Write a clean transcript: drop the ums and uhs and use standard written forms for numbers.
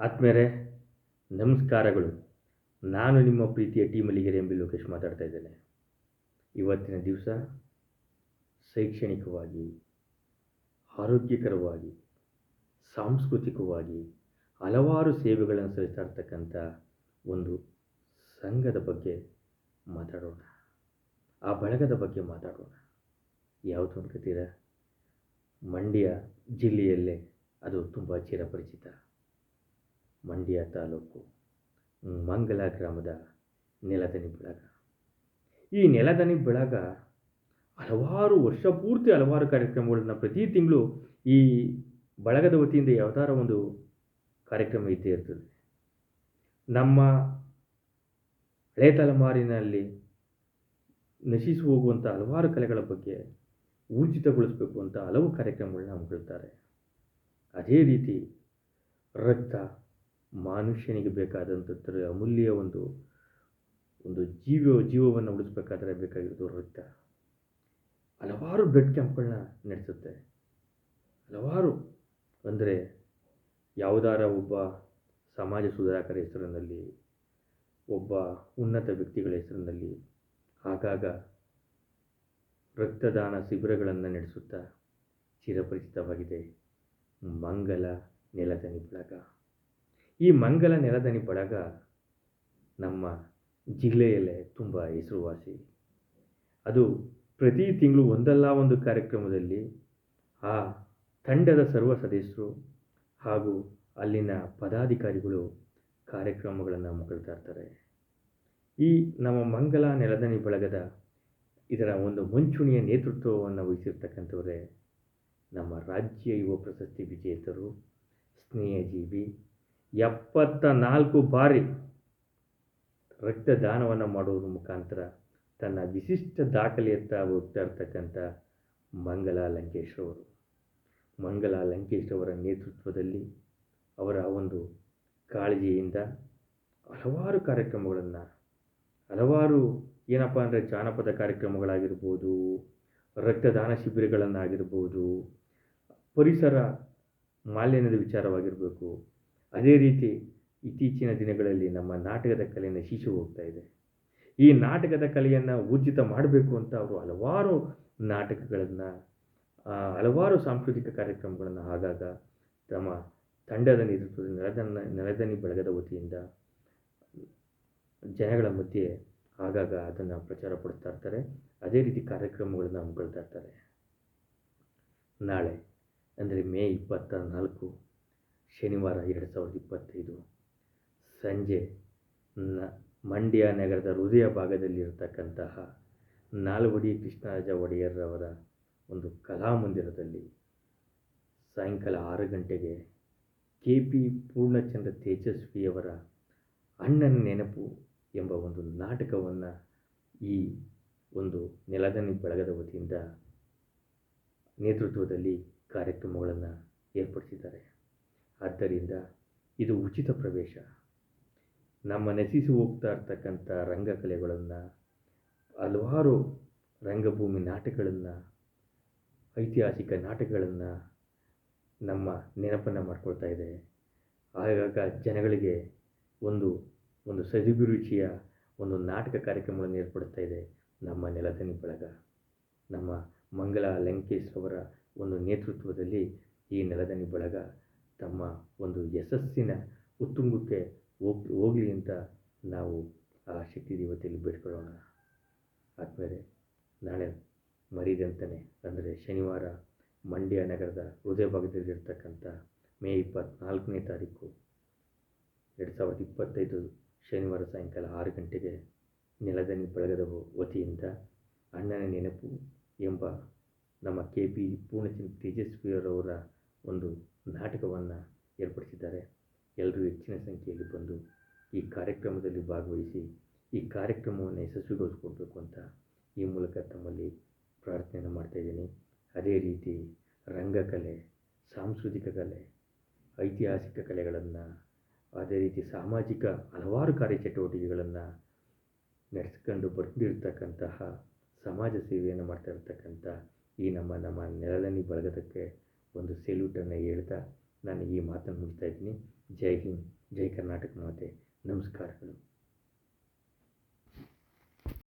ಆತ್ಮೇರೆ ನಮಸ್ಕಾರಗಳು. ನಾನು ನಿಮ್ಮ ಪ್ರೀತಿಯ ಮಲ್ಲಿಗೆರೆ ಎಂಬಿ ಲೋಕೇಶ್ ಮಾತಾಡ್ತಾ ಇದ್ದೇನೆ. ಇವತ್ತಿನ ದಿವಸ ಶೈಕ್ಷಣಿಕವಾಗಿ, ಆರೋಗ್ಯಕರವಾಗಿ, ಸಾಂಸ್ಕೃತಿಕವಾಗಿ ಹಲವಾರು ಸೇವೆಗಳನ್ನು ಸಲ್ಲಿಸ್ತಾ ಇರ್ತಕ್ಕಂಥ ಒಂದು ಸಂಘದ ಬಗ್ಗೆ ಮಾತಾಡೋಣ. ಆ ಬಳಗದ ಬಗ್ಗೆ ಮಾತಾಡೋಣ. ಯಾವುದು ಅನ್ಕೋತೀರಾ? ಮಂಡ್ಯ ಜಿಲ್ಲೆಯಲ್ಲೇ ಅದು ತುಂಬ ಚಿರಪರಿಚಿತ. ಮಂಡ್ಯ ತಾಲೂಕು ಮಂಗಲ ಗ್ರಾಮದ ನೆಲದನಿ ಬಳಗ. ಈ ನೆಲದನಿ ಬಳಗ ಹಲವಾರು ವರ್ಷ ಪೂರ್ತಿ ಹಲವಾರು ಕಾರ್ಯಕ್ರಮಗಳನ್ನ ಪ್ರತಿ ತಿಂಗಳು ಈ ಬಳಗದ ವತಿಯಿಂದ ಯಾವ್ದಾರ ಒಂದು ಕಾರ್ಯಕ್ರಮ ಇದ್ದೇ ಇರ್ತದೆ. ನಮ್ಮ ಹಳೆ ತಲೆಮಾರಿನಲ್ಲಿ ನಶಿಸಿ ಹೋಗುವಂಥ ಹಲವಾರು ಕಲೆಗಳ ಬಗ್ಗೆ ಊರ್ಜಿತಗೊಳಿಸಬೇಕು ಅಂತ ಹಲವು ಕಾರ್ಯಕ್ರಮಗಳನ್ನ ಹಮ್ಮಿಕೊಳ್ತಾರೆ. ಅದೇ ರೀತಿ ರಕ್ತ ಮನುಷ್ಯನಿಗೆ ಬೇಕಾದಂಥದ್ದು ಅಮೂಲ್ಯ ಒಂದು ಜೀವವನ್ನು ಉಳಿಸ್ಬೇಕಾದ್ರೆ ಬೇಕಾಗಿರೋದು ರಕ್ತ. ಹಲವಾರು ಬ್ಲಡ್ ಕ್ಯಾಂಪ್ಗಳನ್ನ ನಡೆಸುತ್ತೆ. ಹಲವಾರು ಅಂದರೆ ಯಾವುದಾರ ಒಬ್ಬ ಸಮಾಜ ಸುಧಾರಕರ ಹೆಸರಿನಲ್ಲಿ, ಒಬ್ಬ ಉನ್ನತ ವ್ಯಕ್ತಿಗಳ ಹೆಸರಿನಲ್ಲಿ ಆಗಾಗ ರಕ್ತದಾನ ಶಿಬಿರಗಳನ್ನು ನಡೆಸುತ್ತಾ ಚಿರಪರಿಚಿತವಾಗಿದೆ ಮಂಗಲ ನೆಲದನಿ ಬಳಗ. ಈ ಮಂಗಲ ನೆಲದನಿ ಬಳಗ ನಮ್ಮ ಜಿಲ್ಲೆಯಲ್ಲೇ ತುಂಬ ಹೆಸರುವಾಸಿ. ಅದು ಪ್ರತಿ ತಿಂಗಳು ಒಂದಲ್ಲ ಒಂದು ಕಾರ್ಯಕ್ರಮದಲ್ಲಿ ಆ ತಂಡದ ಸರ್ವ ಸದಸ್ಯರು ಹಾಗೂ ಅಲ್ಲಿನ ಪದಾಧಿಕಾರಿಗಳು ಕಾರ್ಯಕ್ರಮಗಳನ್ನು ಹಮ್ಮಿಕೊಳ್ತಾ ಇರ್ತಾರೆ. ಈ ನಮ್ಮ ಮಂಗಲ ನೆಲದನಿ ಬಳಗದ ಇದರ ಒಂದು ಮುಂಚೂಣಿಯ ನೇತೃತ್ವವನ್ನು ವಹಿಸಿರ್ತಕ್ಕಂಥವರೇ ನಮ್ಮ ರಾಜ್ಯ ಯುವ ಪ್ರಶಸ್ತಿ ವಿಜೇತರು, ಸ್ನೇಹಜೀವಿ, 74 ಬಾರಿ ರಕ್ತದಾನವನ್ನು ಮಾಡುವುದರ ಮುಖಾಂತರ ತನ್ನ ವಿಶಿಷ್ಟ ದಾಖಲೆಯತ್ತ ಹೋಗ್ತಾ ಇರ್ತಕ್ಕಂಥ ಮಂಗಲ ಲಂಕೇಶ್ ಅವರು. ಮಂಗಲ ಲಂಕೇಶ್ ಅವರ ನೇತೃತ್ವದಲ್ಲಿ ಅವರ ಒಂದು ಕಾಳಜಿಯಿಂದ ಹಲವಾರು ಕಾರ್ಯಕ್ರಮಗಳನ್ನು, ಹಲವಾರು ಏನಪ್ಪ ಅಂದರೆ ಜಾನಪದ ಕಾರ್ಯಕ್ರಮಗಳಾಗಿರ್ಬೋದು, ರಕ್ತದಾನ ಶಿಬಿರಗಳನ್ನಾಗಿರ್ಬೋದು, ಪರಿಸರ ಮಾಲಿನ್ಯದ ವಿಚಾರವಾಗಿರಬೇಕು. ಅದೇ ರೀತಿ ಇತ್ತೀಚಿನ ದಿನಗಳಲ್ಲಿ ನಮ್ಮ ನಾಟಕದ ಕಲೆ ನಶಿಸಿ ಹೋಗ್ತಾ ಇದೆ. ಈ ನಾಟಕದ ಕಲೆಯನ್ನು ಊರ್ಜಿತ ಮಾಡಬೇಕು ಅಂತ ಅವರು ಹಲವಾರು ನಾಟಕಗಳನ್ನು, ಹಲವಾರು ಸಾಂಸ್ಕೃತಿಕ ಕಾರ್ಯಕ್ರಮಗಳನ್ನು ಆಗಾಗ ತಮ್ಮ ತಂಡದ ನೇತೃತ್ವದ ನೆಲದನಿ ಬಳಗದ ವತಿಯಿಂದ ಜನಗಳ ಮಧ್ಯೆ ಆಗಾಗ ಅದನ್ನು ಪ್ರಚಾರ ಪಡಿಸ್ತಾ ಇರ್ತಾರೆ. ಅದೇ ರೀತಿ ಕಾರ್ಯಕ್ರಮಗಳನ್ನು ಹಮ್ಮಿಕೊಳ್ತಾ ಇರ್ತಾರೆ. ನಾಳೆ ಅಂದರೆ ಮೇ 24 ಶನಿವಾರ 2025 ಸಂಜೆ ಮಂಡ್ಯ ನಗರದ ಹೃದಯ ಭಾಗದಲ್ಲಿರತಕ್ಕಂತಹ ನಾಲ್ವಡಿ ಕೃಷ್ಣರಾಜ ಒಡೆಯರ್ರವರ ಒಂದು ಕಲಾಮಂದಿರದಲ್ಲಿ ಸಾಯಂಕಾಲ 6 ಗಂಟೆಗೆ KP ಪೂರ್ಣಚಂದ್ರ ತೇಜಸ್ವಿಯವರ ಅಣ್ಣನ ನೆನಪು ಎಂಬ ಒಂದು ನಾಟಕವನ್ನು ಈ ಒಂದು ನೆಲದನಿ ಬಳಗದ ವತಿಯಿಂದ ನೇತೃತ್ವದಲ್ಲಿ ಕಾರ್ಯಕ್ರಮಗಳನ್ನು ಏರ್ಪಡಿಸಿದ್ದಾರೆ. ಆದ್ದರಿಂದ ಇದು ಉಚಿತ ಪ್ರವೇಶ. ನಮ್ಮ ನಶಿಸಿ ಹೋಗ್ತಾ ಇರ್ತಕ್ಕಂಥ ರಂಗಕಲೆಗಳನ್ನು, ಹಲವಾರು ರಂಗಭೂಮಿ ನಾಟಕಗಳನ್ನು, ಐತಿಹಾಸಿಕ ನಾಟಕಗಳನ್ನು ನಮ್ಮ ನೆನಪನ್ನು ಮಾಡ್ಕೊಳ್ತಾ ಇದೆ. ಆಗಾಗ ಜನಗಳಿಗೆ ಒಂದು ಸವಿರುಚಿಯ ಒಂದು ನಾಟಕ ಕಾರ್ಯಕ್ರಮಗಳನ್ನು ಏರ್ಪಡಿಸ್ತಾ ಇದೆ ನಮ್ಮ ನೆಲದನಿ ಬಳಗ. ನಮ್ಮ ಮಂಗಲ ಲಂಕೇಶ್ ಅವರ ಒಂದು ನೇತೃತ್ವದಲ್ಲಿ ಈ ನೆಲದನಿ ಬಳಗ ತಮ್ಮ ಒಂದು ಯಶಸ್ಸಿನ ಉತ್ತುಂಗಕ್ಕೆ ಹೋಗಲಿ ಅಂತ ನಾವು ಆ ಶಕ್ತಿ ದೇವತೆಯಲ್ಲಿ ಬೇಡ್ಕೊಳ್ಳೋಣ. ಆದಮೇಲೆ ನಾಳೆ ಮರಿದಂತಲೇ ಅಂದರೆ ಶನಿವಾರ ಮಂಡ್ಯ ನಗರದ ಹೃದಯ ಭಾಗದಲ್ಲಿರ್ತಕ್ಕಂಥ ಮೇ 24ನೇ ತಾರೀಕು 2025 ಶನಿವಾರ ಸಾಯಂಕಾಲ 6 ಗಂಟೆಗೆ ನೆಲದನಿ ಬಳಗದ ವತಿಯಿಂದ ಅಣ್ಣನ ನೆನಪು ಎಂಬ ನಮ್ಮ KP ಪೂರ್ಣಚಂದ್ರ ತೇಜಸ್ವಿಯವರ ಒಂದು ನಾಟಕವನ್ನು ಏರ್ಪಡಿಸಿದ್ದಾರೆ. ಎಲ್ಲರೂ ಹೆಚ್ಚಿನ ಸಂಖ್ಯೆಯಲ್ಲಿ ಬಂದು ಈ ಕಾರ್ಯಕ್ರಮದಲ್ಲಿ ಭಾಗವಹಿಸಿ ಈ ಕಾರ್ಯಕ್ರಮವನ್ನು ಯಶಸ್ವಿಗೊಳಿಸ್ಕೊಡ್ಬೇಕು ಅಂತ ಈ ಮೂಲಕ ತಮ್ಮಲ್ಲಿ ಪ್ರಾರ್ಥನೆಯನ್ನು ಮಾಡ್ತಾಯಿದ್ದೀನಿ. ಅದೇ ರೀತಿ ರಂಗಕಲೆ, ಸಾಂಸ್ಕೃತಿಕ ಕಲೆ, ಐತಿಹಾಸಿಕ ಕಲೆಗಳನ್ನು, ಅದೇ ರೀತಿ ಸಾಮಾಜಿಕ ಹಲವಾರು ಕಾರ್ಯಚಟುವಟಿಕೆಗಳನ್ನು ನಡೆಸ್ಕೊಂಡು ಬಂದಿರತಕ್ಕಂತಹ ಸಮಾಜ ಸೇವೆಯನ್ನು ಮಾಡ್ತಾ ಇರ್ತಕ್ಕಂಥ ಈ ನಮ್ಮ ನೆಲದನಿ ಬಳಗದಕ್ಕೆ ಒಂದು ಸೆಲ್ಯೂಟನ್ನು ಹೇಳ್ತಾ ನಾನು ಈ ಮಾತನ್ನು ಮುಗಿಸ್ತಾ ಇದ್ದೀನಿ. ಜೈ ಹಿಂದ್, ಜೈ ಕರ್ನಾಟಕ ಮಾತೆ.